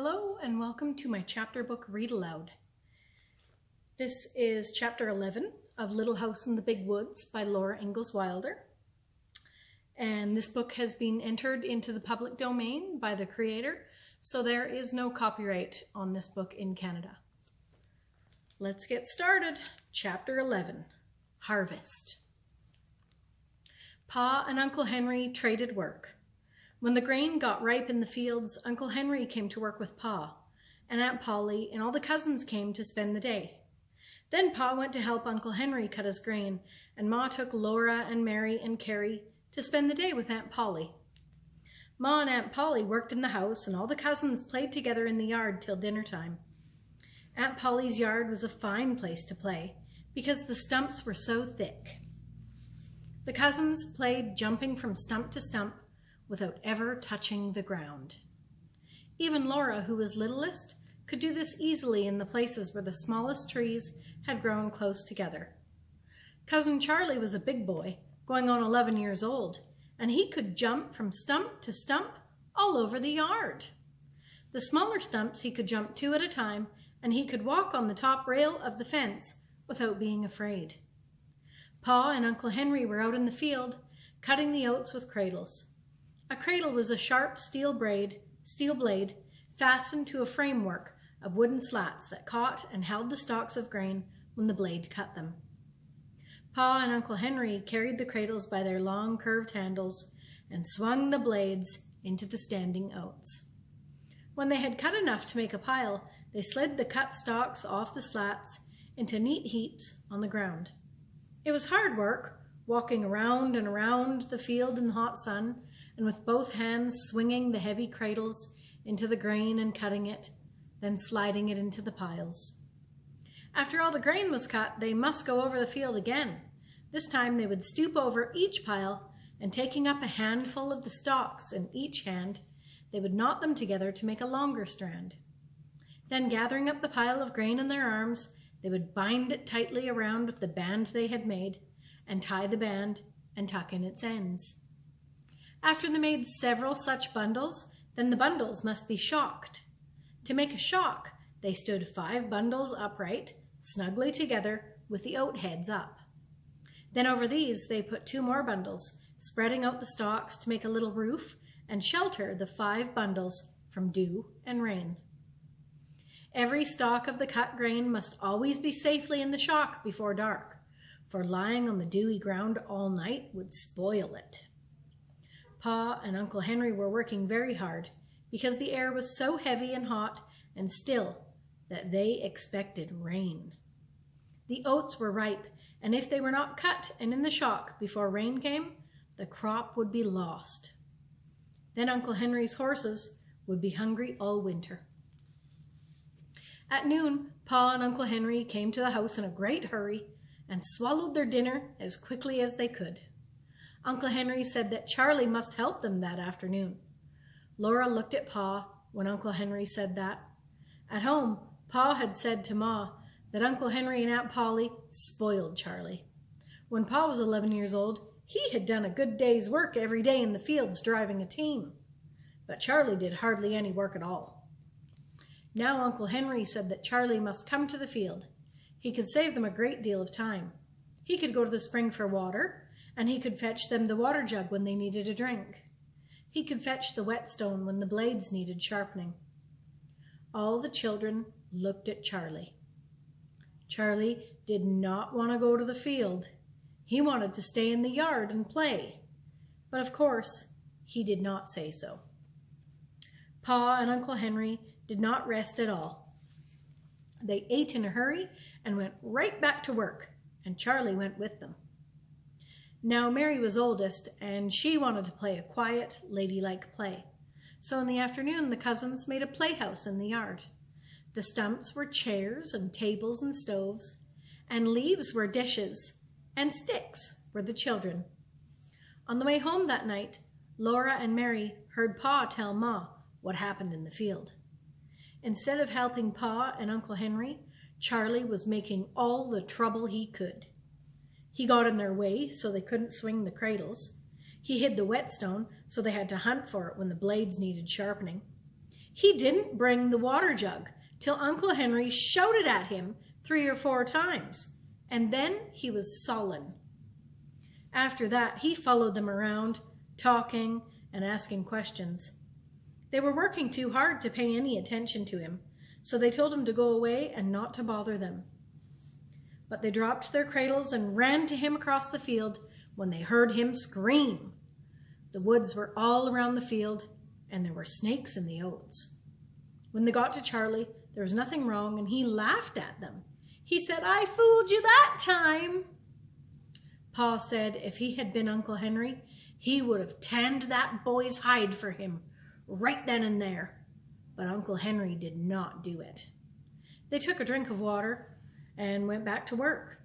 Hello and welcome to my chapter book read aloud. This is chapter 11 of Little House in the Big Woods by Ingalls. And this book has been entered into the public domain by the creator, so there is no copyright on this book in Canada. Let's get started. Chapter 11, Harvest. Pa and Uncle Henry traded work. When the grain got ripe in the fields, Uncle Henry came to work with Pa, and Aunt Polly and all the cousins came to spend the day. Then Pa went to help Uncle Henry cut his grain, and Ma took Laura and Mary and Carrie to spend the day with Aunt Polly. Ma and Aunt Polly worked in the house, and all the cousins played together in the yard till dinner time. Aunt Polly's yard was a fine place to play, because the stumps were so thick. The cousins played jumping from stump to stump, without ever touching the ground. Even Laura, who was littlest, could do this easily in the places where the smallest trees had grown close together. Cousin Charlie was a big boy, going on 11 years old, and he could jump from stump to stump all over the yard. The smaller stumps he could jump two at a time, and he could walk on the top rail of the fence without being afraid. Pa and Uncle Henry were out in the field, cutting the oats with cradles. A cradle was a sharp steel blade fastened to a framework of wooden slats that caught and held the stalks of grain when the blade cut them. Pa and Uncle Henry carried the cradles by their long curved handles and swung the blades into the standing oats. When they had cut enough to make a pile, they slid the cut stalks off the slats into neat heaps on the ground. It was hard work, walking around and around the field in the hot sun, and with both hands swinging the heavy cradles into the grain and cutting it, then sliding it into the piles. After all the grain was cut, they must go over the field again. This time they would stoop over each pile, and taking up a handful of the stalks in each hand, they would knot them together to make a longer strand. Then, gathering up the pile of grain in their arms, they would bind it tightly around with the band they had made, and tie the band and tuck in its ends. After they made several such bundles, then the bundles must be shocked. To make a shock, they stood 5 bundles upright, snugly together, with the oat heads up. Then over these they put 2 more bundles, spreading out the stalks to make a little roof and shelter the 5 bundles from dew and rain. Every stalk of the cut grain must always be safely in the shock before dark, for lying on the dewy ground all night would spoil it. Pa and Uncle Henry were working very hard because the air was so heavy and hot and still that they expected rain. The oats were ripe, and if they were not cut and in the shock before rain came, the crop would be lost. Then Uncle Henry's horses would be hungry all winter. At noon, Pa and Uncle Henry came to the house in a great hurry and swallowed their dinner as quickly as they could. Uncle Henry said that Charlie must help them that afternoon. Laura looked at Pa when Uncle Henry said that. At home, Pa had said to Ma that Uncle Henry and Aunt Polly spoiled Charlie. When Pa was 11 years old, he had done a good day's work every day in the fields driving a team. But Charlie did hardly any work at all. Now Uncle Henry said that Charlie must come to the field. He could save them a great deal of time. He could go to the spring for water, and he could fetch them the water jug when they needed a drink. He could fetch the whetstone when the blades needed sharpening. All the children looked at Charlie. Charlie did not want to go to the field. He wanted to stay in the yard and play. But of course, he did not say so. Pa and Uncle Henry did not rest at all. They ate in a hurry and went right back to work, and Charlie went with them. Now Mary was oldest, and she wanted to play a quiet, ladylike play. So in the afternoon, the cousins made a playhouse in the yard. The stumps were chairs and tables and stoves, and leaves were dishes, and sticks were the children. On the way home that night, Laura and Mary heard Pa tell Ma what happened in the field. Instead of helping Pa and Uncle Henry, Charlie was making all the trouble he could. He got in their way so they couldn't swing the cradles. He hid the whetstone so they had to hunt for it when the blades needed sharpening. He didn't bring the water jug till Uncle Henry shouted at him 3 or 4 times, and then he was sullen. After that, he followed them around, talking and asking questions. They were working too hard to pay any attention to him, so they told him to go away and not to bother them. But they dropped their cradles and ran to him across the field when they heard him scream. The woods were all around the field, and there were snakes in the oats. When they got to Charlie, there was nothing wrong, and he laughed at them. He said, "I fooled you that time." Pa said if he had been Uncle Henry, he would have tanned that boy's hide for him right then and there. But Uncle Henry did not do it. They took a drink of water and went back to work.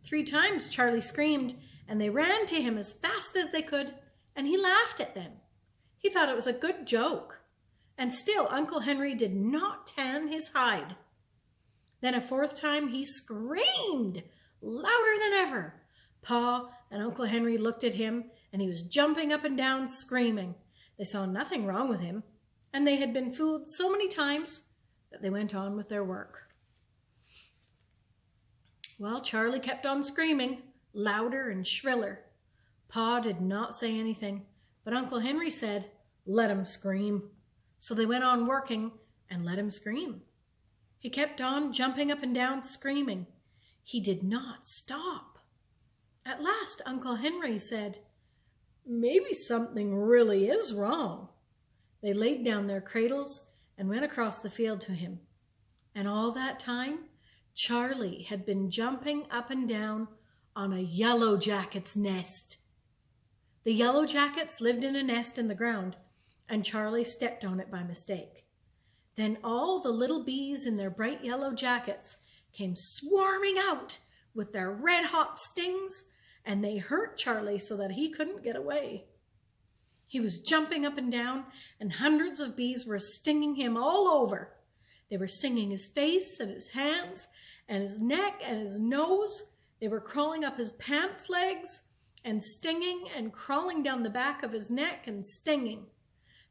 3 times Charlie screamed, and they ran to him as fast as they could, and he laughed at them. He thought it was a good joke. And still Uncle Henry did not tan his hide. Then a 4th time he screamed louder than ever. Pa and Uncle Henry looked at him, and he was jumping up and down screaming. They saw nothing wrong with him, and they had been fooled so many times that they went on with their work. Well, Charlie kept on screaming, louder and shriller. Pa did not say anything, but Uncle Henry said, "Let him scream." So they went on working and let him scream. He kept on jumping up and down screaming. He did not stop. At last, Uncle Henry said, "Maybe something really is wrong." They laid down their cradles and went across the field to him. And all that time, Charlie had been jumping up and down on a yellow jacket's nest. The yellow jackets lived in a nest in the ground, and Charlie stepped on it by mistake. Then all the little bees in their bright yellow jackets came swarming out with their red-hot stings, and they hurt Charlie so that he couldn't get away. He was jumping up and down, and hundreds of bees were stinging him all over. They were stinging his face and his hands and his neck and his nose. They were crawling up his pants legs and stinging, and crawling down the back of his neck and stinging.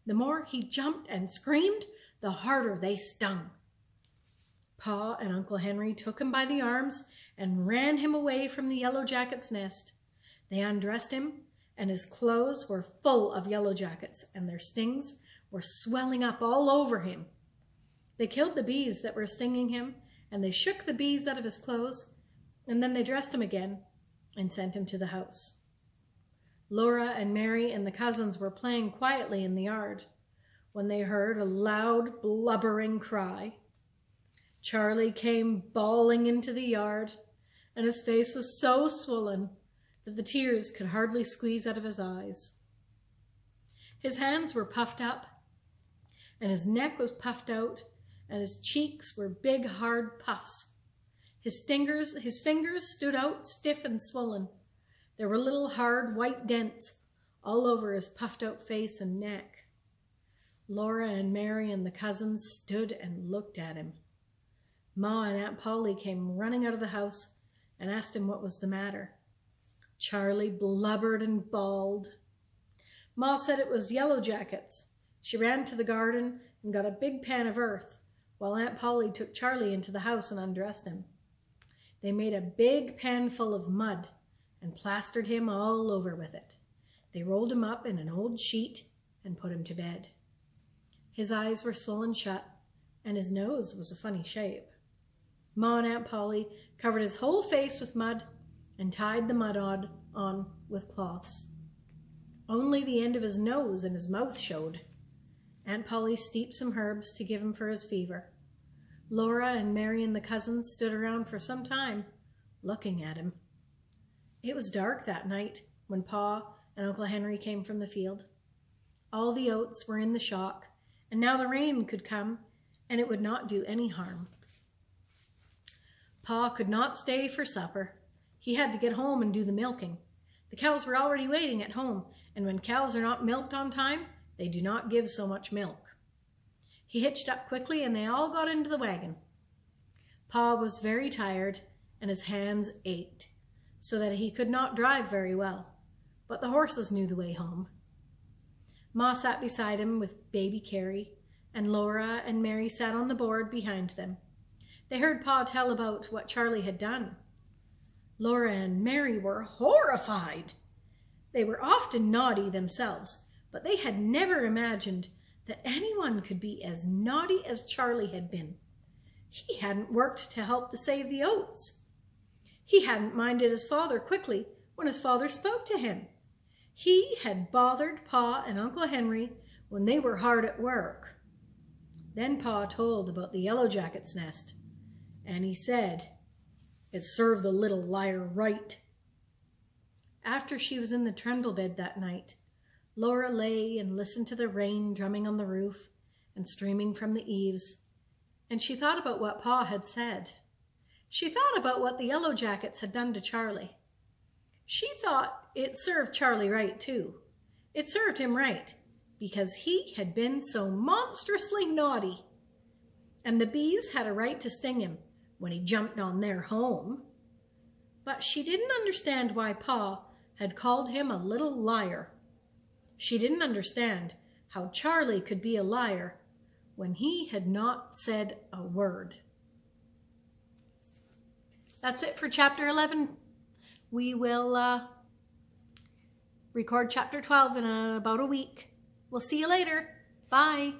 The more he jumped and screamed, the harder they stung. Pa and Uncle Henry took him by the arms and ran him away from the yellow jacket's nest. They undressed him, and his clothes were full of yellow jackets, and their stings were swelling up all over him. They killed the bees that were stinging him, and they shook the bees out of his clothes, and then they dressed him again and sent him to the house. Laura and Mary and the cousins were playing quietly in the yard when they heard a loud, blubbering cry. Charlie came bawling into the yard, and his face was so swollen that the tears could hardly squeeze out of his eyes. His hands were puffed up, and his neck was puffed out, and his cheeks were big, hard puffs. His fingers stood out stiff and swollen. There were little hard white dents all over his puffed out face and neck. Laura and Mary and the cousins stood and looked at him. Ma and Aunt Polly came running out of the house and asked him what was the matter. Charlie blubbered and bawled. Ma said it was yellow jackets. She ran to the garden and got a big pan of earth, while Aunt Polly took Charlie into the house and undressed him. They made a big pan full of mud and plastered him all over with it. They rolled him up in an old sheet and put him to bed. His eyes were swollen shut, and his nose was a funny shape. Ma and Aunt Polly covered his whole face with mud and tied the mud on with cloths. Only the end of his nose and his mouth showed. Aunt Polly steeped some herbs to give him for his fever. Laura and Mary and the cousins stood around for some time, looking at him. It was dark that night when Pa and Uncle Henry came from the field. All the oats were in the shock, and now the rain could come, and it would not do any harm. Pa could not stay for supper. He had to get home and do the milking. The cows were already waiting at home, and when cows are not milked on time, they do not give so much milk. He hitched up quickly, and they all got into the wagon. Pa was very tired, and his hands ached, so that he could not drive very well, but the horses knew the way home. Ma sat beside him with baby Carrie, and Laura and Mary sat on the board behind them. They heard Pa tell about what Charlie had done. Laura and Mary were horrified. They were often naughty themselves, but they had never imagined that anyone could be as naughty as Charlie had been. He hadn't worked to help to save the oats. He hadn't minded his father quickly when his father spoke to him. He had bothered Pa and Uncle Henry when they were hard at work. Then Pa told about the Yellow Jacket's nest, and he said, "It served the little liar right." After she was in the trundle bed that night, Laura lay and listened to the rain drumming on the roof and streaming from the eaves, and she thought about what Pa had said. She thought about what the Yellow Jackets had done to Charlie. She thought it served Charlie right, too. It served him right, because he had been so monstrously naughty. And the bees had a right to sting him when he jumped on their home. But she didn't understand why Pa had called him a little liar. She didn't understand how Charlie could be a liar when he had not said a word. That's it for chapter 11. We will record chapter 12 in about a week. We'll see you later. Bye.